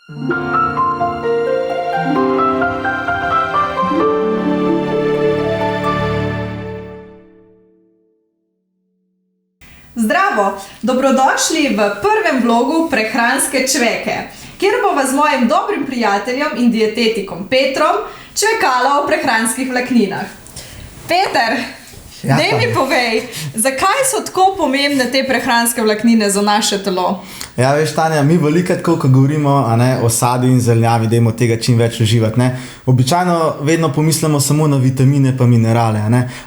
Zdravo, dobrodošli v prvem vlogu Prehranske čveke, kjer bova z mojim dobrim prijateljem in dietetikom Petrom čvekala o prehranskih vlakninah. Peter, daj mi povej, zakaj so tako pomembne te prehranske vlaknine za naše telo? Ja, veš, Tanja, mi velikokrat, ko govorimo o sadju in zelenjavi, dajmo tega čim več uživati. Običajno vedno pomislimo samo na vitamine pa minerale,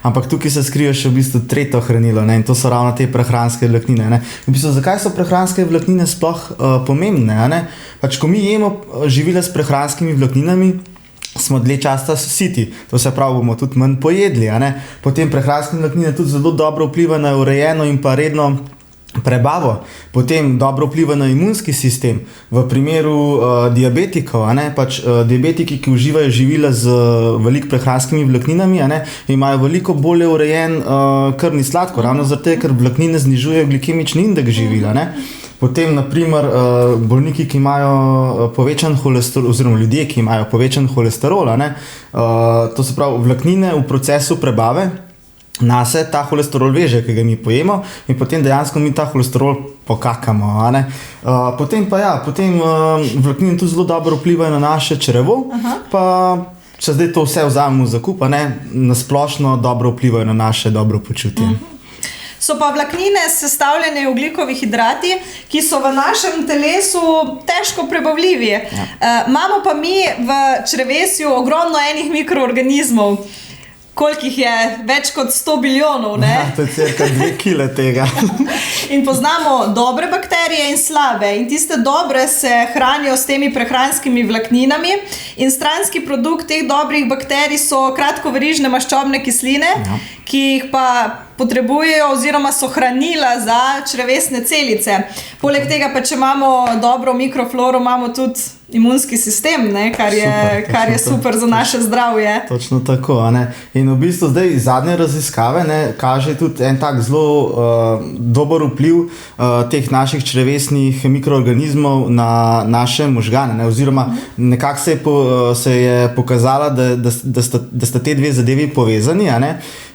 ampak tukaj se skrije še v bistvu tretje hranilo, in to so ravno te prehranske vlaknine. V bistvu, zakaj so prehranske vlaknine sploh pomembne? Pač, ko mi jemo živila s prehranskimi vlakninami, smo dlje časa siti, to se pravi, bomo tudi manj pojedli. Potem prehranske vlaknine tudi zelo dobro vpliva na urejeno in pa redno prebavo, potem dobro vpliva na imunski sistem. V primeru diabetikov, pač diabetiki, ki uživajo živila z veliko prehranskimi vlakninami, imajo veliko bolje urejen krvni sladkor, ravno zato, ker vlaknine znižujejo glikemični indeks živila. Potem, naprimer, bolniki, ki imajo povečan holesterol, oziroma ljudje, ki imajo povečan holesterol, to se pravi, vlaknine v procesu prebave nase ta holesterol veže, ki ga mi pojemo, in potem dejansko mi ta holesterol pokakamo. Potem vlaknine tudi zelo dobro vplivajo na naše črevo, pa če zdaj to vse vzamemo v zakup, na splošno dobro vplivajo na naše dobro počutje. So pa vlaknine sestavljene ogljikovih hidrati, ki so v našem telesu težko prebavljivi. Imamo pa mi v črevesju ogromno enih mikroorganizmov. Koliko jih je? Več kot 100 bilijonov, ne? Ja, to je cirka 2 kile tega. In poznamo dobre bakterije in slabe. In tiste dobre se hranijo s temi prehranskimi vlakninami. In stranski produkt teh dobrih bakterij so kratkoverižne maščobne kisline, ki jih pa potrebujejo oziroma so hranila za črevesne celice. Poleg tega pa, če imamo dobro mikrofloro, imamo tudi imunski sistem, kar je super za naše zdravje. Točno tako. In v bistvu zdaj zadnje raziskave kaže tudi en tak zelo dober vpliv teh naših črevesnih mikroorganizmov na naše možgane. Oziroma nekako se je pokazala, da sta te dve zadevi povezani.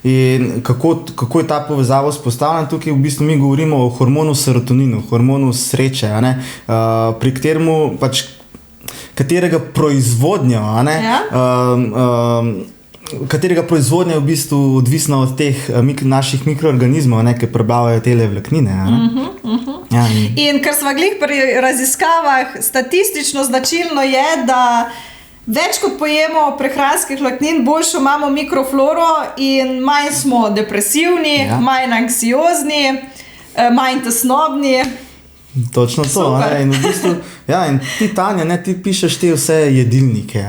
In kako je ta povezava vzpostavljena? Tukaj v bistvu mi govorimo o hormonu serotoninu, hormonu sreče, pri kateremu pač katerega proizvodnja, katerega proizvodnja je v bistvu odvisna od teh naših mikroorganizmov, ki prebavajo tele vlaknine. In ker smo glih pri raziskavah, statistično značilno je, da več kot pojemo prehranskih vlaknin, boljšo imamo mikrofloro in manj smo depresivni, manj anksiozni, manj tesnobni. Točno to. In v bistvu, in ti, Tanja, ti pišeš te vse jedilnike.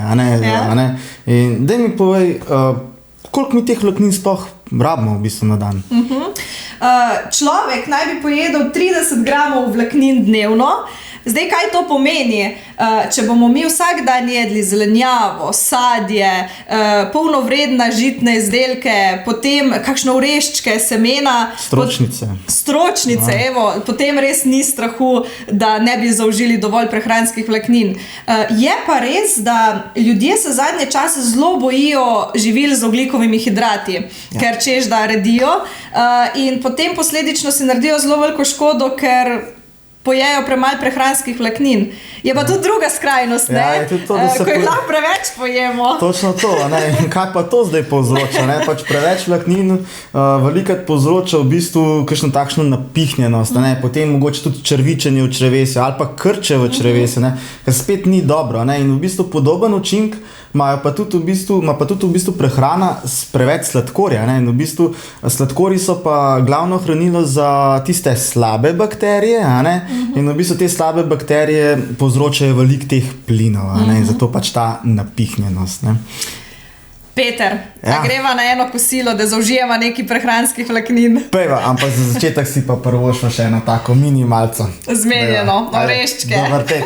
In daj mi povej, koliko mi teh vlaknin sploh rabimo v bistvu na dan? Človek naj bi pojedel 30 gramov vlaknin dnevno. Zdaj, kaj to pomeni? Če bomo mi vsak dan jedli zelenjavo, sadje, polnovredne žitne izdelke, potem kakšne oreščke, semena, stročnice, potem res ni strahu, da ne bi zaužili dovolj prehranskih vlaknin. Je pa res, da ljudje se zadnje čase zelo bojijo živil z ogljikovimi hidrati, ker češ da redijo, in potem posledično si naredijo zelo veliko škodo, ker pojejo premalo prehranskih vlaknin. Je pa tudi druga skrajnost, ko jih lahko preveč pojemo. Točno to, kaj pa to zdaj povzroča? Pač preveč vlaknin velikokrat povzroča v bistvu kakšno takšno napihnjenost, potem mogoče tudi črvičenje v črevesju ali pa krče v črevesju, kar spet ni dobro. In v bistvu podoben učink ima pa tudi v bistvu prehrana s preveč sladkorja. In v bistvu sladkorji so pa glavno hranilo za tiste slabe bakterije, in v bistvu te slabe bakterije povzročajo veliko teh plinov, in zato pač ta napihnjenost. Peter, greva na eno kosilo, da zaužijemo nekaj prehranskih vlaknin. Pejva, ampak za začetek si pa prvošla še eno tako minimalco. Zmenjeno, oreščke. Dobar tek.